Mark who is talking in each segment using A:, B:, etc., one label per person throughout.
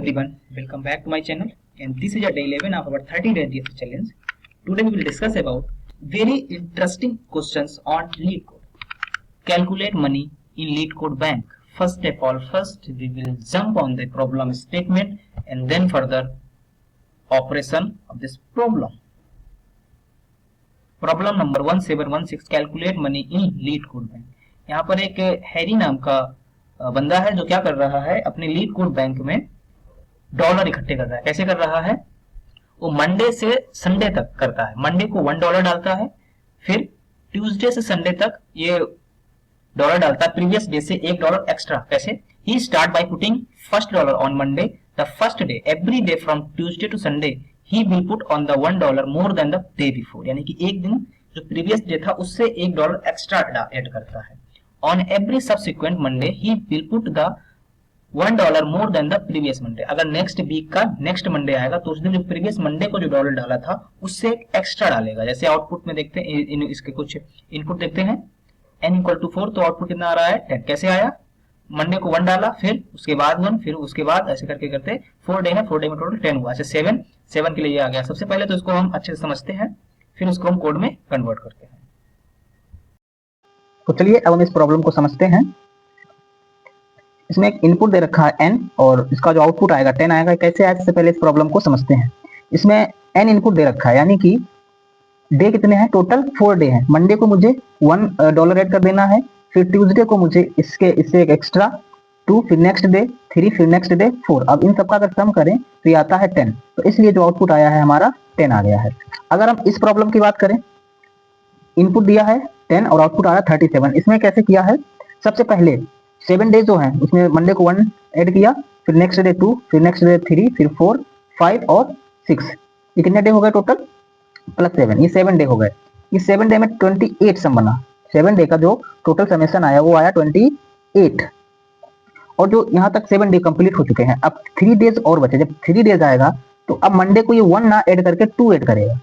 A: everyone, welcome back to my channel, and this is a day 11 of our 30 days DFS challenge. Today we will discuss about very interesting questions on lead code. Calculate money in lead code bank. First we will jump on the problem statement and then further operation of this problem. Problem number 1716, calculate money in lead code bank. यहाँ पर एक Harry नाम का बंदा है जो क्या कर रहा है, अपने लीड कोड बैंक में डॉलर इकट्ठे कर रहा है। कैसे कर रहा है? वो मंडे से संडे तक करता है। मंडे को $1 डालता है, फिर ट्यूसडे से संडे तक ये डॉलर डालता है, प्रीवियस डे से $1 एक्स्ट्रा। कैसे? He start by putting $1 on Monday, the first day every day from Tuesday to Sunday he will put on the $1 more than the day before. यानी कि एक दिन जो प्रीवियस डे था उससे $1 एक्स्ट्रा ऐड करता है। On every subsequent Monday, he will put the $1 more than the previous Monday. अगर नेक्स्ट वीक का नेक्स्ट मंडे आएगा तो उस दिन जो प्रीवियस मंडे को जो डॉलर डाला था उससे एक्स्ट्रा डालेगा। जैसे आउटपुट में देखते हैं, इसके कुछ इनपुट देखते हैं, n = 4, तो आउटपुट कितना आ रहा है 10। कैसे आया? मंडे को 1 डाला, फिर उसके बाद 1, फिर उसके बाद ऐसे करके करते 4 डे है, 4 डे में टोटल 10 हुआ। अच्छा 7 के लिए आ गया। सबसे पहले तो इसको हम अच्छे से समझते हैं, फिर उसको हम कोड में कन्वर्ट करते हैं।
B: तो चलिए अब हम इस प्रॉब्लम को समझते हैं। इसमें एक इनपुट दे रखा है n और इसका जो आउटपुट आएगा 10 आएगा। कैसे आया, इससे पहले इस प्रॉब्लम को समझते हैं। इसमें n इनपुट दे रखा है, यानी कि डे कितने हैं, टोटल 4 डे हैं। मंडे को मुझे $1 ऐड कर देना है, फिर ट्यूसडे को मुझे इससे एक एक्स्ट्रा 2, फिर नेक्स्ट डे 3, फिर नेक्स्ट डे 4। अब इन सबका अगर सम करें तो ये आता है 10। तो इसलिए जो आउटपुट आया है हमारा 10 आ गया है। अगर हम इस प्रॉब्लम की बात करें, इनपुट दिया है 10 और आउटपुट आया 37। इसमें कैसे किया है? सबसे पहले 7 डे जो है उसमें मंडे को 1 ऐड किया, फिर नेक्स्ट डे 2, फिर नेक्स्ट डे 3, फिर 4, 5 और 6। ये कितने डे हो गए टोटल? प्लस 7, ये 7 डे हो गए। ये 7 डे में 28 सम बना। 7 डे का जो टोटल समेशन आया वो आया 28। और जो यहाँ तक 7 डे कंप्लीट हो चुके हैं, अब 3 डेज और बचे। जब 3 डेज आएगा तो अब मंडे को ये 1 ना ऐड करके 2 ऐड करेगा।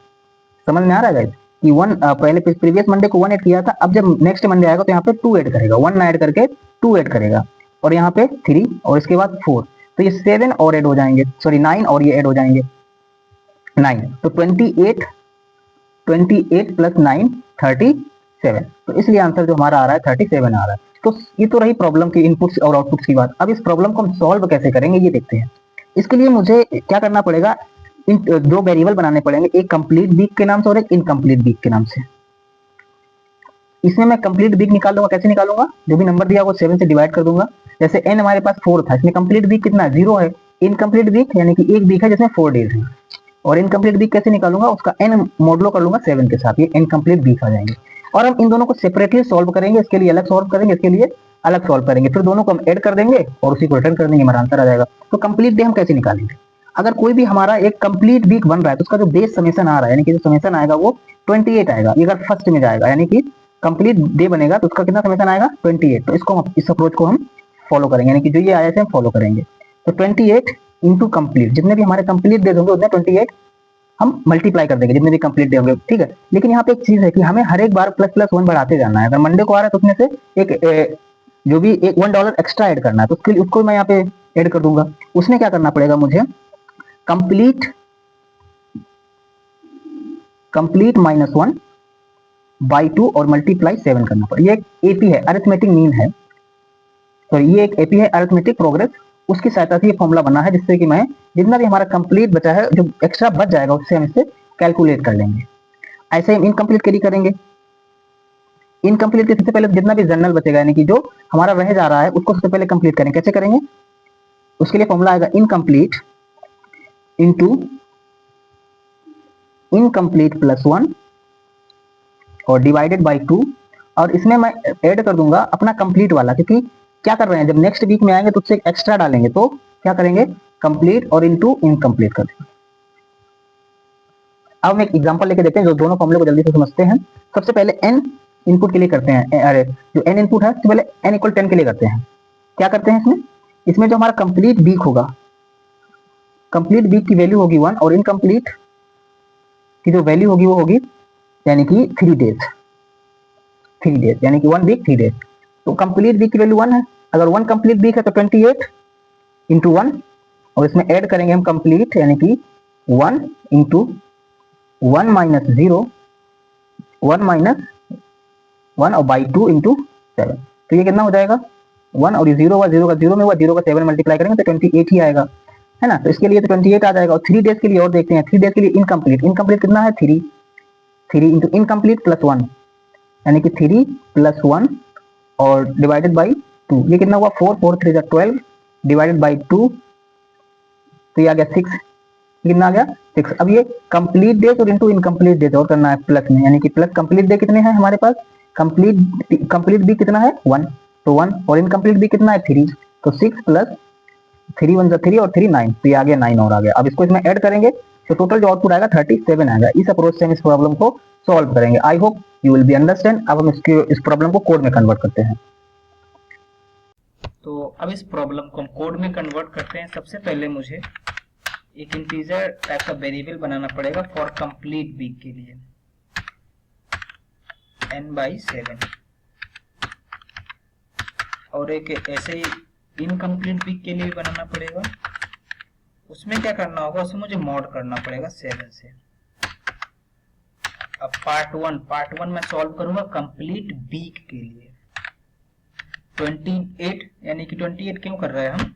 B: समझ में आ रहा है गाइस कि 1 पहले प्रीवियस मंडे को 1 ऐड किया था, अब जब नेक्स्ट मंडे आएगा तो यहाँ पे 2 ऐड करेगा, 1 ना ऐड करके 2 ऐड करेगा, और यहाँ पे 3 और इसके बाद 4। तो ये 7 और ऐड हो जाएंगे, सॉरी 9 और ये ऐड हो जाएंगे 9। तो 28 प्लस 9 37। तो इसलिए आंसर जो हमारा आ रहा है 37 आ रहा है। तो ये तो रही प्रॉब्लम की इनपुट्स और आउटपुट्स की बात। अब इस प्रॉब्लम को हम सॉल्व कैसे करेंगे ये देखते हैं। इसके लिए मुझे क्या करना पड़ेगा, इन 2 वेरिएबल बनाने पड़ेंगे, एक कंप्लीट वीक के नाम से और एक इनकम्प्लीट वीक के नाम से। इसमें मैं कंप्लीट वीक निकाल दूंगा। कैसे निकालूंगा? जो भी नंबर दिया वो 7 से डिवाइड कर दूंगा। जैसे n हमारे पास 4 था, इसमें कंप्लीट वीक कितना है? 0 है। इनकम्प्लीट वीक यानी कि एक वीक है जिसमें 4 डेज है। और इनकम्प्लीट वीक कैसे निकालूंगा? उसका n मॉडुलो कर लूंगा 7 के साथ, ये इनकम्प्लीट वीक आ जाएंगे। और हम इन दोनों को सेपरेटली सॉल्व करेंगे। इसके लिए अलग सॉल्व करेंगे, इसके लिए अलग सॉल्व करेंगे, फिर दोनों को हम ऐड कर देंगे और उसी को रिटर्न कर देंगे, हमारा आंसर आ जाएगा। तो कंप्लीट डे हम कैसे निकालेंगे? अगर कोई भी हमारा एक कंप्लीट वीक बन रहा है तो उसका जो बेस समेशन आ रहा है, यानी कि जो समेशन आएगा वो 28 आएगा। ये अगर फर्स्ट में जाएगा यानी कि कंप्लीट डे बनेगा तो उसका कितना समेशन आएगा? 28। तो इसको हम इस अप्रोच को हम फॉलो करेंगे, यानी कि जो ये आया है हम फॉलो करेंगे। तो 28 इंटू कंप्लीट, जितने भी हमारे कंप्लीट डेज होंगे उतने 28 हम मल्टीप्लाई कर देंगे, जितने भी कंप्लीट डे होंगे। ठीक है, लेकिन यहाँ पे एक चीज है कि हमें हर एक बार ++1 बढ़ाते जाना है। अगर मंडे को आ रहा है तो उसमें से एक जो भी एक $1 एक्स्ट्रा ऐड करना है तो उसके लिए उसको मैं यहाँ पे ऐड कर दूंगा। उसमें क्या करना पड़ेगा मुझे? कंप्लीट -1 बाई 2 और मल्टीप्लाई 7 करना पड़ेगा। ये एक एपी है, अरिथमेटिक मीन है, तो ये एक एपी है अरिथमेटिक प्रोग्रेस। उसकी सहायता से ये फॉर्मूला बना है जिससे कि मैं जितना भी हमारा कंप्लीट बचा है, जो एक्स्ट्रा बच जाएगा उससे हम इसे कैलकुलेट कर लेंगे। ऐसे हम इनकम्प्लीट के लिए करेंगे। इनकम्प्लीट के सबसे पहले जितना भी जनरल बचेगा, यानी कि जो हमारा रह जा रहा है उसको सबसे पहले कंप्लीट करेंगे। कैसे करेंगे? उसके लिए फॉर्मूला आएगा इनकम्प्लीट इंटू इनकम्प्लीट +1 और डिवाइडेड बाई 2। और इसमें मैं ऐड कर दूंगा अपना कंप्लीट वाला, क्योंकि क्या कर रहे हैं, जब नेक्स्ट वीक में आएंगे तो उससे एक्स्ट्रा डालेंगे, तो क्या करेंगे? कंप्लीट और इनटू इनकम्प्लीट कर देंगे। अब हम एक एग्जांपल लेके देखते हैं जो दोनों फॉर्मूले को जल्दी से समझते हैं। सबसे पहले n इनपुट के लिए करते हैं, अरे जो n इनपुट है सबसे पहले n = 10 के लिए करते हैं। क्या करते हैं इसमें जो हमारा कंप्लीट वीक होगा, कंप्लीट वीक की वैल्यू होगी 1 और इनकम्प्लीट की जो वैल्यू होगी वो होगी यानी कि 3 डेज, यानी कि 1 वीक 3 डेज। तो कंप्लीट वीक की वैल्यू 1 है। अगर 1 कंप्लीट वीक है तो 28 इंटू 1 और इसमें ऐड करेंगे हम कंप्लीट, यानी कि 1 इंटू 1 माइनस 0, 1 माइनस 1 और बाई 2 इंटू 7। तो ये कितना हो जाएगा 1, और ये 0 हुआ, 0 का 0 में हुआ, 0 का 7 मल्टीप्लाई करेंगे तो 28 ही आएगा, है ना। तो इसके लिए तो 28 आ जाएगा। और 3 डेज के लिए और देखते हैं। 3 डेज के लिए इनकम्प्लीट, इनकम्प्लीट कितना है 3, 3 इंटू इनकम्प्लीट प्लस 1, यानी कि 3 प्लस 1 और डिवाइडेड बाई 2, ये कितना हुआ 4, 4 3 जा 12 डिवाइडेड बाई 2, तो ये आ गया 6, कितना आ गया 6। अब ये कंप्लीट डेज और इनटू इनकम्प्लीट डेज और करना है प्लस में, यानी कि प्लस कंप्लीट डे कितने हैं हमारे पास, कंप्लीट बी कितना है 1, तो 1, और इनकम्प्लीट बी कितना है 3, तो 6 प्लस 3 1 3 और 3 9, तो ये आ गया 9 और आ गया। अब इसको इसमें ऐड करेंगे तो टोटल जो आउटपुट आएगा 37 आएगा। इस अप्रोच से हम इस प्रॉब्लम को सॉल्व करेंगे। I hope you will be understand. अब हम इस प्रॉब्लम को कोड में कन्वर्ट करते हैं।
A: तो अब इस प्रॉब्लम को हम कोड में कन्वर्ट करते हैं। सबसे पहले मुझे एक इंटीजर टाइप का वेरिएबल बनाना पड़ेगा फॉर कंप्लीट वीक के लिए, n/7, और एक ऐसे ही इनकम्प्लीट वीक के लिए भी बनाना पड़ेगा। उसमें क्या करना होगा, उसमें मुझे मॉड करना पड़ेगा 7 से। अब पार्ट वन मैं सॉल्व करूंगा कंप्लीट वीक के लिए 28, यानी कि 28 क्यों कर रहे हैं हम,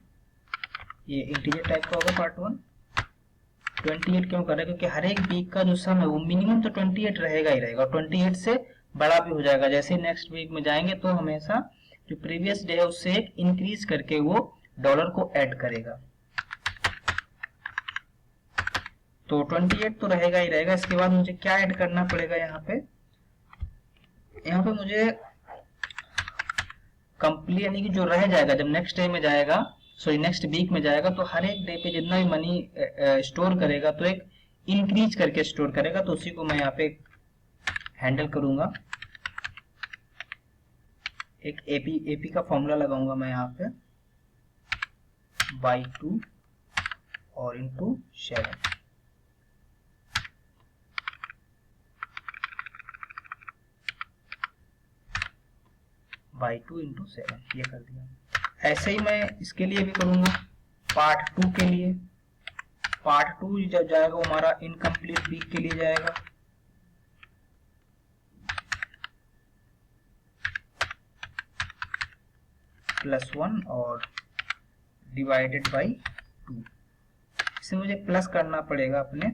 A: ये इंटीजर टाइप का होगा पार्ट 1। 28 क्यों कर रहे हैं, क्योंकि हर एक वीक का जो सम है वो मिनिमम तो 28 रहेगा ही रहेगा, 28 से बड़ा भी हो जाएगा। जैसे नेक्स्ट वीक में जाएंगे तो हमेशा जो प्रीवियस डे है उससे एक इंक्रीज करके वो डॉलर को ऐड करेगा। तो 28 तो रहेगा ही रहेगा। इसके बाद मुझे क्या ऐड करना पड़ेगा, यहाँ पे मुझे कंप्लीट, यानी कि जो रह जाएगा जब नेक्स्ट डे में जाएगा, सॉरी नेक्स्ट वीक में जाएगा, तो हर एक डे पे जितना भी मनी स्टोर करेगा तो एक इंक्रीज करके स्टोर करेगा। तो उसी को मैं यहाँ पे हैंडल करूंगा, एक एपी का फॉर्मूला लगाऊंगा मैं यहाँ पे बाई 2 और इंटू 7। बाई 2 इंटू 7 ये कर दिया। ऐसे ही मैं इसके लिए भी करूंगा पार्ट 2 के लिए। पार्ट 2 जब जाएगा वो हमारा इनकम्प्लीट वीक के लिए जाएगा, +1 और डिवाइडेड बाई 2। इसे मुझे प्लस करना पड़ेगा अपने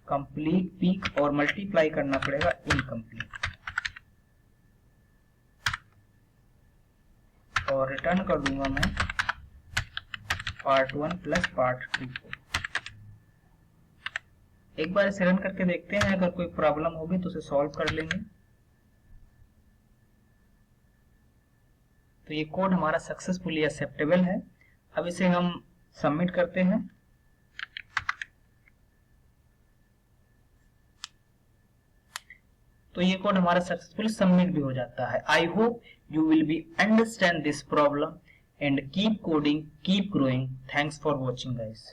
A: कंप्लीट वीक और मल्टीप्लाई करना पड़ेगा इनकम्प्लीट, और रिटर्न कर दूंगा मैं पार्ट 1 प्लस पार्ट 2 को। एक बार इसे रन करके देखते हैं, अगर कोई प्रॉब्लम होगी तो उसे सॉल्व कर लेंगे। तो ये कोड हमारा सक्सेसफुली एक्सेप्टेबल है। अब इसे हम सबमिट करते हैं। तो ये कोड हमारा सक्सेसफुली सबमिट भी हो जाता है। I hope you will be understand this problem and keep coding, keep growing. Thanks for watching guys.